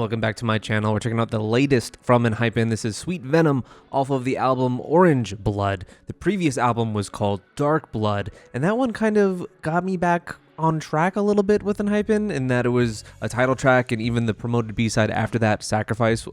welcome back to my channel. We're checking out the latest from ENHYPEN. This is Sweet Venom off of the album Orange Blood. The previous album was called Dark Blood, and that one kind of got me back on track a little bit with ENHYPEN in that it was a title track, and even the promoted B-side after that, Sacrifice,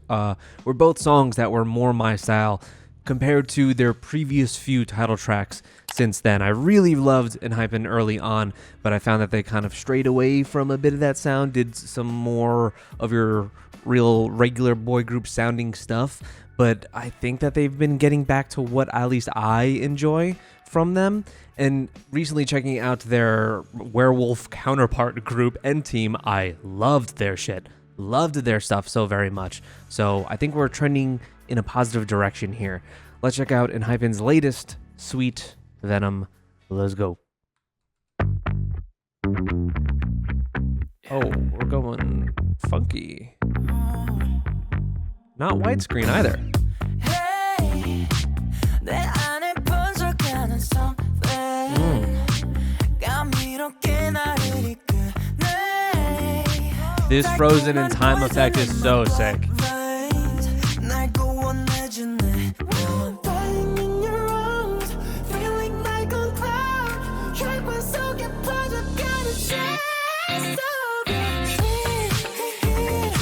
were both songs that were more my style compared to their previous few title tracks since then. I really loved ENHYPEN early on, but I found that they kind of strayed away from a bit of that sound, did some more of your real regular boy group sounding stuff, but I think that they've been getting back to what at least I enjoy from them. And recently checking out their werewolf counterpart group and team, I loved their shit. Loved their stuff so very much. So I think we're trending in a positive direction here. Let's check out ENHYPEN's latest, Sweet Venom. Let's go. Oh, we're going funky. Not widescreen either. This frozen in time effect is so sick.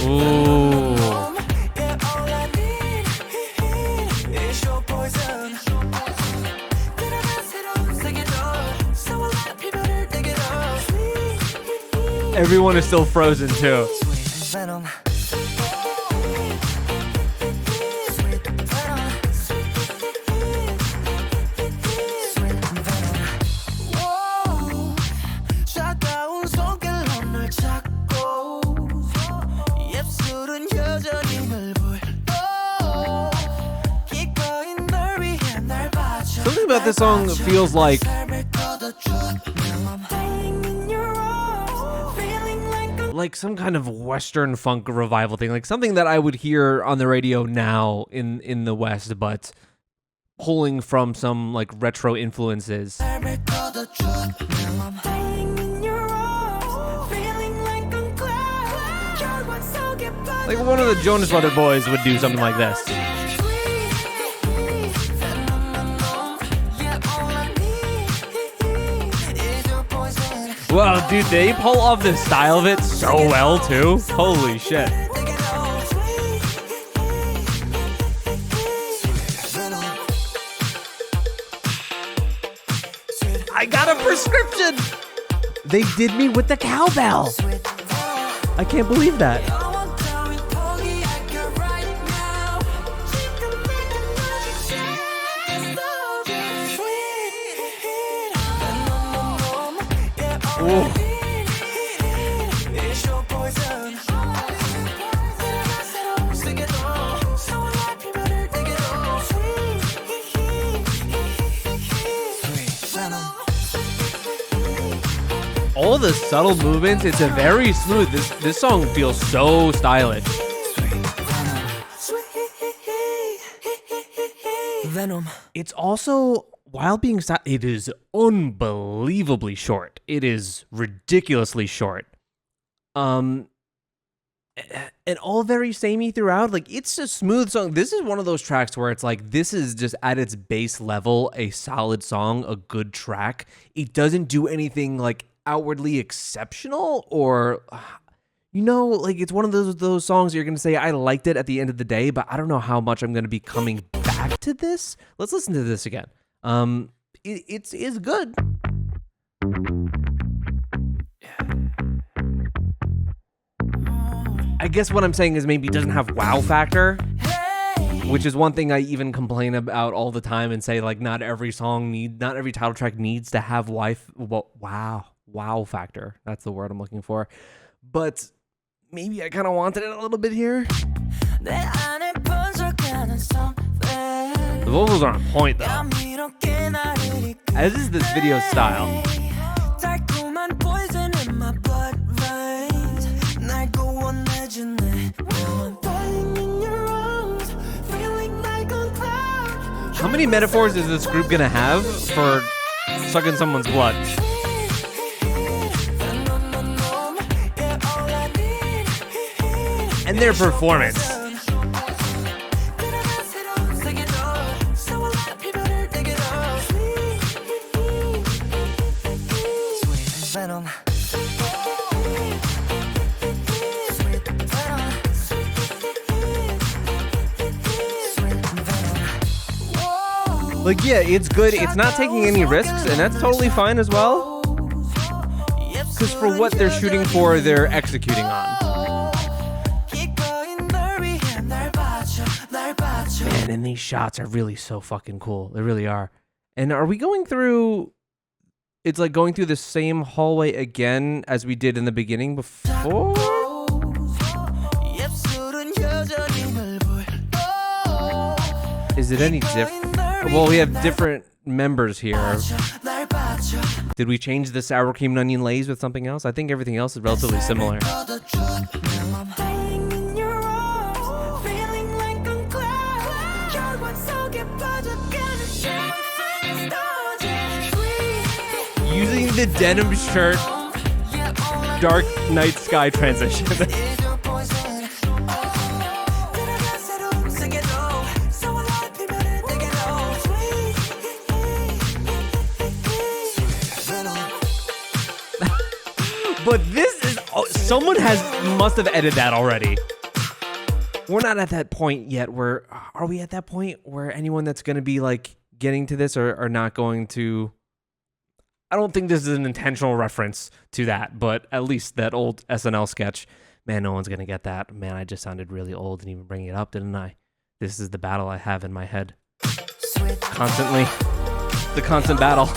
Ooh. Everyone is still frozen too. Something about this song feels like some kind of Western funk revival thing, like something that I would hear on the radio now in the West, but pulling from some like retro influences. Like one of the Jonas Brothers boys would do something like this. Wow, dude, they pull off the style of it so well, too. Holy shit. I got a prescription! They did me with the cowbell. I can't believe that. Ooh. All the subtle movements, it's a very smooth. This song feels so stylish. Venom. It's also, while being it is unbelievably short. It is ridiculously short. And all very samey throughout. Like, it's a smooth song. This is one of those tracks where it's like, this is just at its base level a solid song, a good track. It doesn't do anything like outwardly exceptional, or you know, like it's one of those songs you're gonna say I liked it at the end of the day, but I don't know how much I'm gonna be coming back to this. Let's listen to this again. It's good. I guess what I'm saying is maybe it doesn't have wow factor, which is one thing I even complain about all the time and say like not every title track needs to have wow factor. That's the word I'm looking for. But maybe I kind of wanted it a little bit here. The vocals are on point though. As is this video style. How many metaphors is this group gonna have for sucking someone's blood? and their performance. Venom. Like, yeah, it's good. It's not taking any risks, and that's totally fine as well. Because for what they're shooting for, they're executing on. Man, and these shots are really so fucking cool. They really are. And are we going through... It's like going through the same hallway again as we did in the beginning before? Is it any different? Well, we have different members here. Did we change the sour cream and onion lays with something else? I think everything else is relatively similar. Using the denim shirt, dark night sky transition. But this is, someone must have edited that already. We're not at that point yet where, are we at that point where anyone that's going to be like getting to this are not going to, I don't think this is an intentional reference to that, but at least that old SNL sketch, man, no one's going to get that. Man, I just sounded really old and even bringing it up, didn't I? This is the battle I have in my head. Constantly. The constant battle.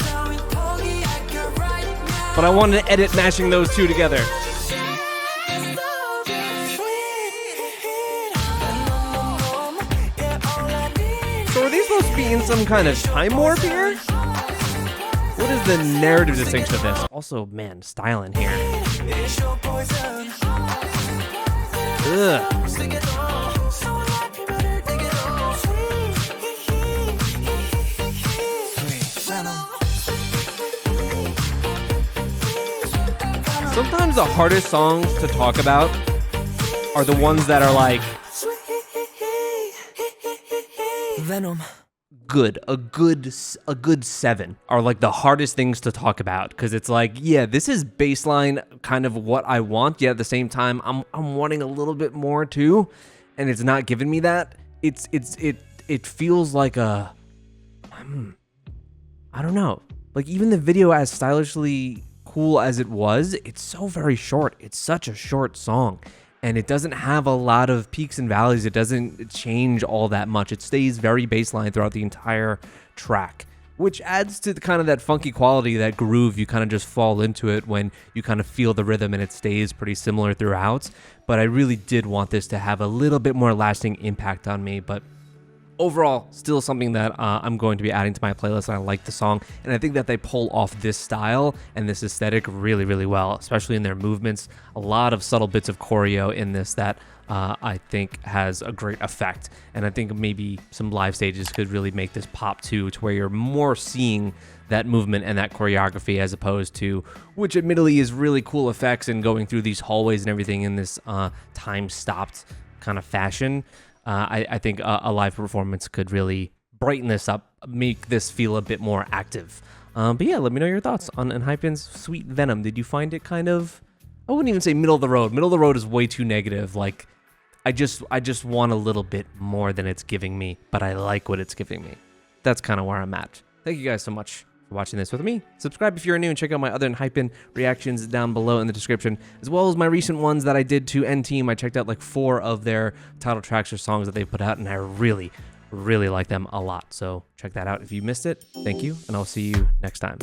But I wanted to edit mashing those two together. So are these supposed to be in some kind of time warp here? What is the narrative distinction of this? Also, man, style in here. Ugh. Sometimes the hardest songs to talk about are the ones that are like Venom. Good. A good 7 are like the hardest things to talk about, because it's like, yeah, this is baseline kind of what I want, yet at the same time I'm wanting a little bit more too, and it's not giving me that. It feels like a I don't know. Like, even the video, as stylishly cool as it was, it's so very short. It's such a short song, and it doesn't have a lot of peaks and valleys. It doesn't change all that much. It stays very baseline throughout the entire track, which adds to the kind of that funky quality, that groove. You kind of just fall into it when you kind of feel the rhythm, and it stays pretty similar throughout. But I really did want this to have a little bit more lasting impact on me. But overall, still something that I'm going to be adding to my playlist, and I like the song, and I think that they pull off this style and this aesthetic really, really well, especially in their movements. A lot of subtle bits of choreo in this that I think has a great effect, and I think maybe some live stages could really make this pop too, to where you're more seeing that movement and that choreography, as opposed to, which admittedly is really cool effects and going through these hallways and everything in this time-stopped kind of fashion. I think a live performance could really brighten this up, make this feel a bit more active. But yeah, let me know your thoughts on ENHYPEN's Sweet Venom. Did you find it kind of, I wouldn't even say middle of the road. Middle of the road is way too negative. Like, I just want a little bit more than it's giving me, but I like what it's giving me. That's kind of where I'm at. Thank you guys so much for watching this with me. Subscribe if you're new, and check out my other ENHYPEN reactions down below in the description, as well as my recent ones that I did to N-Team. I checked out like 4 of their title tracks or songs that they put out, and I really, really like them a lot. So check that out if you missed it. Thank you, and I'll see you next time.